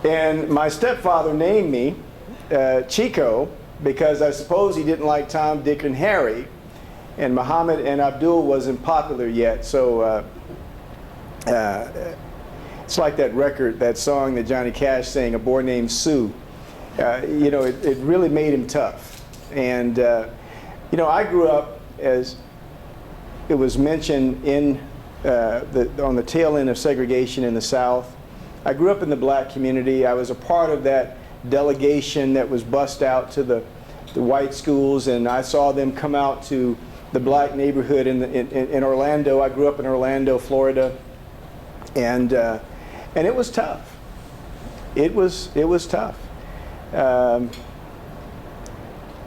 And my stepfather named me Chico because I suppose he didn't like Tom, Dick, and Harry. And Muhammad and Abdul wasn't popular yet. So it's like that record, that song that Johnny Cash sang, A Boy Named Sue. You know, it really made him tough. And, you know, I grew up, as it was mentioned, on the tail end of segregation in the South. I grew up in the black community. I was a part of that delegation that was bussed out to the white schools, and I saw them come out to the black neighborhood in Orlando. I grew up in Orlando, Florida, and it was tough. It was tough.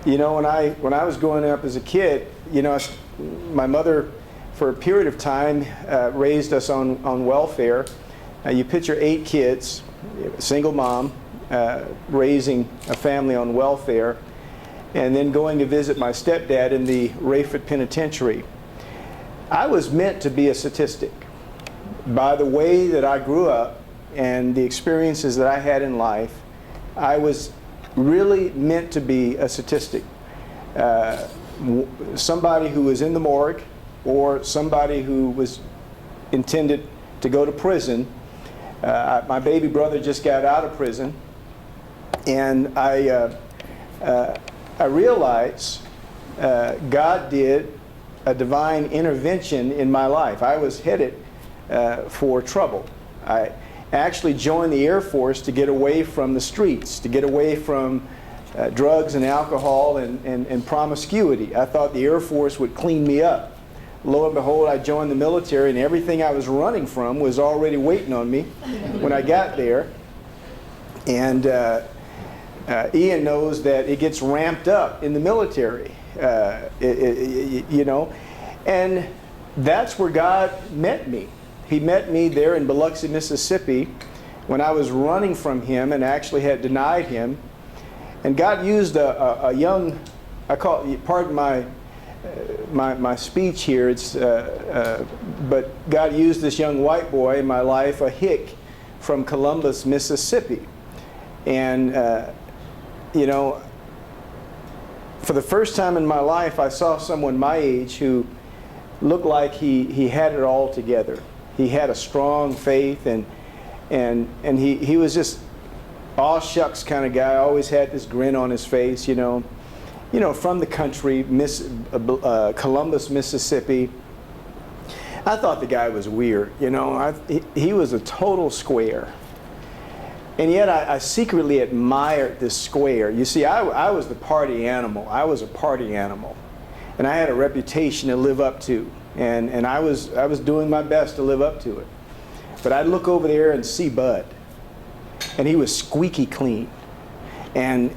You know, when I was growing up as a kid, you know, my mother, for a period of time, raised us on welfare. You picture 8 kids, a single mom, raising a family on welfare, and then going to visit my stepdad in the Rayford Penitentiary. I was meant to be a statistic. By the way that I grew up and the experiences that I had in life, I was really meant to be a statistic. Somebody who was in the morgue, or somebody who was intended to go to prison. My baby brother just got out of prison, and I realized God did a divine intervention in my life. I was headed for trouble. I actually joined the Air Force to get away from the streets, to get away from drugs and alcohol and promiscuity. I thought the Air Force would clean me up. Lo and behold, I joined the military, and everything I was running from was already waiting on me when I got there. And Ian knows that it gets ramped up in the military, you know. And that's where God met me. He met me there in Biloxi, Mississippi, when I was running from Him and actually had denied Him. And God used a young, I call it, pardon my speech here, but God used this young white boy in my life, a hick from Columbus, Mississippi. And, you know, for the first time in my life, I saw someone my age who looked like he had it all together. He had a strong faith, and he was just all shucks kind of guy. Always had this grin on his face, you know, from the country, Columbus, Mississippi. I thought the guy was weird, you know. He was a total square. And yet I secretly admired this square. You see, I was the party animal. I was a party animal. And I had a reputation to live up to. And I was doing my best to live up to it. But I'd look over there and see Bud. And he was squeaky clean. And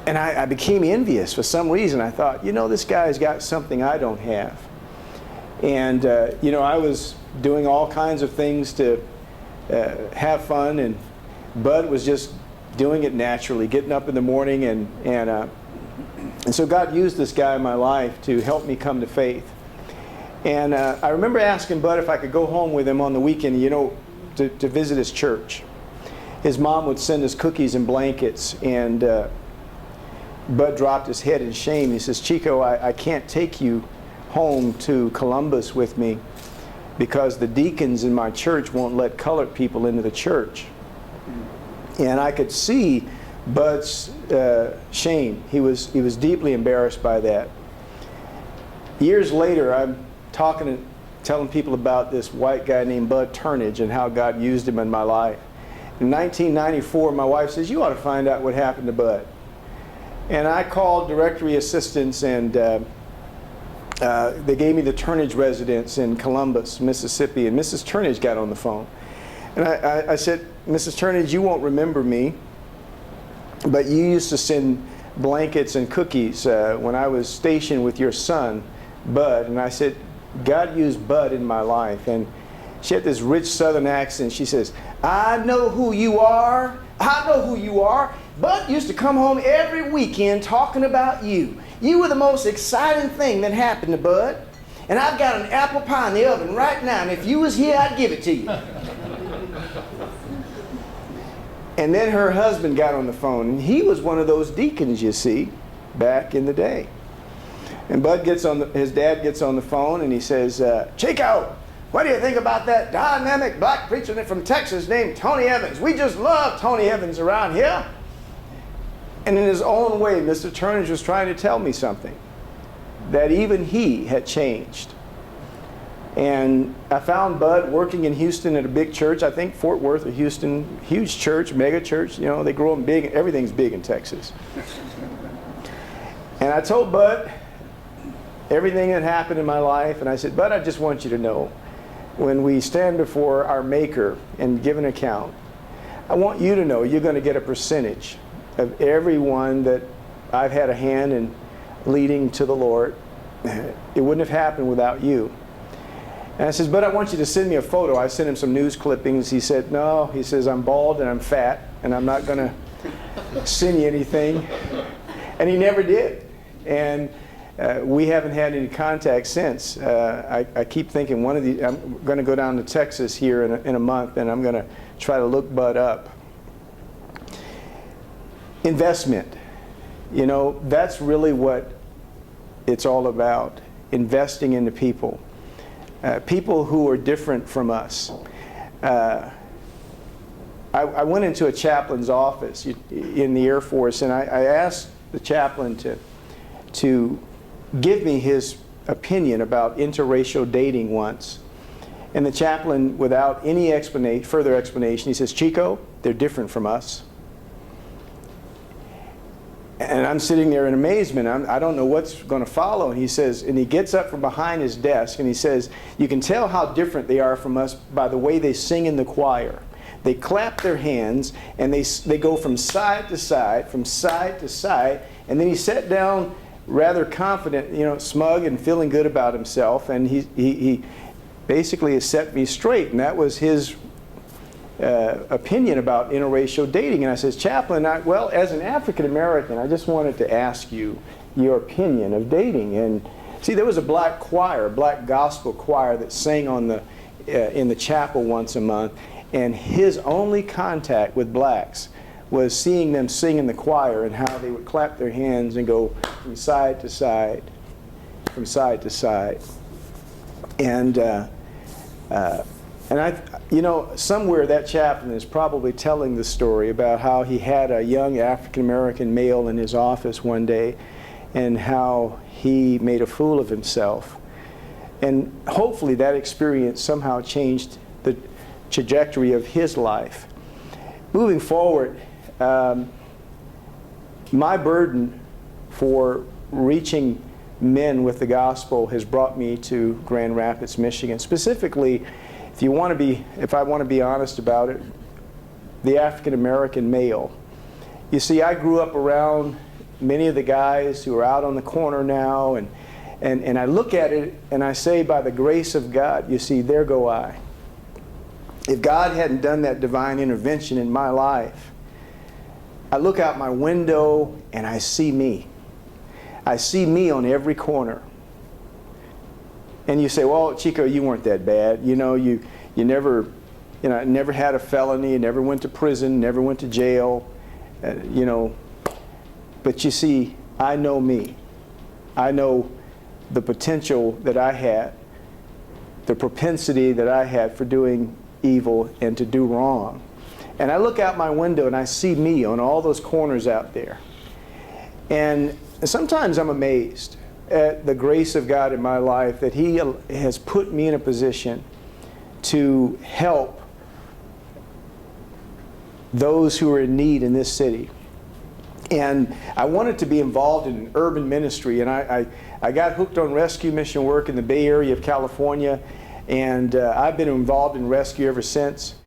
I became envious for some reason. I thought, you know, this guy's got something I don't have. And, you know, I was doing all kinds of things to have fun, and Bud was just doing it naturally, getting up in the morning, and so God used this guy in my life to help me come to faith. And I remember asking Bud if I could go home with him on the weekend, you know, to visit his church. His mom would send us cookies and blankets, and Bud dropped his head in shame. He says, Chico, I can't take you home to Columbus with me because the deacons in my church won't let colored people into the church. And I could see Bud's shame. He was deeply embarrassed by that. Years later, I'm telling people about this white guy named Bud Turnage and how God used him in my life. In 1994, my wife says, you ought to find out what happened to Bud. And I called directory assistants, and they gave me the Turnage residence in Columbus, Mississippi, and Mrs. Turnage got on the phone. And I said, Mrs. Turnage, you won't remember me, but you used to send blankets and cookies when I was stationed with your son, Bud. And I said, God used Bud in my life. And she had this rich southern accent. She says, I know who you are. I know who you are. Bud used to come home every weekend talking about you. You were the most exciting thing that happened to Bud. And I've got an apple pie in the oven right now, and if you was here, I'd give it to you. And then her husband got on the phone, and he was one of those deacons, you see, back in the day. And his dad gets on the phone, and he says, Chico, what do you think about that dynamic black preacher from Texas named Tony Evans? We just love Tony Evans around here. And in his own way, Mr. Turnage was trying to tell me something, that even he had changed. And I found Bud working in Houston at a big church. I think Fort Worth or Houston, huge church, mega church. You know, they grow them big. Everything's big in Texas. And I told Bud everything that happened in my life. And I said, Bud, I just want you to know, when we stand before our Maker and give an account, I want you to know you're going to get a percentage of everyone that I've had a hand in leading to the Lord. It wouldn't have happened without you. And I says, but I want you to send me a photo. I sent him some news clippings. He said, no. He says, I'm bald and I'm fat, and I'm not going to send you anything. And he never did. And we haven't had any contact since. I keep thinking I'm going to go down to Texas here in a month, and I'm going to try to look Bud up. Investment. You know, that's really what it's all about. Investing into people. People who are different from us. I went into a chaplain's office in the Air Force, and I asked the chaplain to give me his opinion about interracial dating once. And the chaplain, without any further explanation, he says, Chico, they're different from us. And I'm sitting there in amazement. I don't know what's going to follow. And he says, and he gets up from behind his desk and he says, you can tell how different they are from us by the way they sing in the choir. They clap their hands and they go from side to side, and then he sat down rather confident, you know, smug and feeling good about himself, and he basically has set me straight, and that was his opinion about interracial dating. And I says, Chaplain, well, as an African American, I just wanted to ask you your opinion of dating. And see, there was a black choir, a black gospel choir that sang in the chapel once a month, and his only contact with blacks was seeing them sing in the choir and how they would clap their hands and go from side to side, from side to side. And you know, somewhere that chaplain is probably telling the story about how he had a young African-American male in his office one day and how he made a fool of himself. And hopefully that experience somehow changed the trajectory of his life. Moving forward, my burden for reaching men with the gospel has brought me to Grand Rapids, Michigan. Specifically, if I want to be honest about it, the African American male. You see, I grew up around many of the guys who are out on the corner now, and I look at it and I say, by the grace of God, you see, there go I. If God hadn't done that divine intervention in my life, I look out my window and I see me. I see me on every corner. And you say, well, Chico, you weren't that bad. You know, you never had a felony, you never went to prison, never went to jail, you know. But you see, I know me. I know the potential that I had, the propensity that I had for doing evil and to do wrong. And I look out my window and I see me on all those corners out there. And sometimes I'm amazed at the grace of God in my life, that He has put me in a position to help those who are in need in this city. And I wanted to be involved in urban ministry, and I got hooked on rescue mission work in the Bay Area of California, and I've been involved in rescue ever since.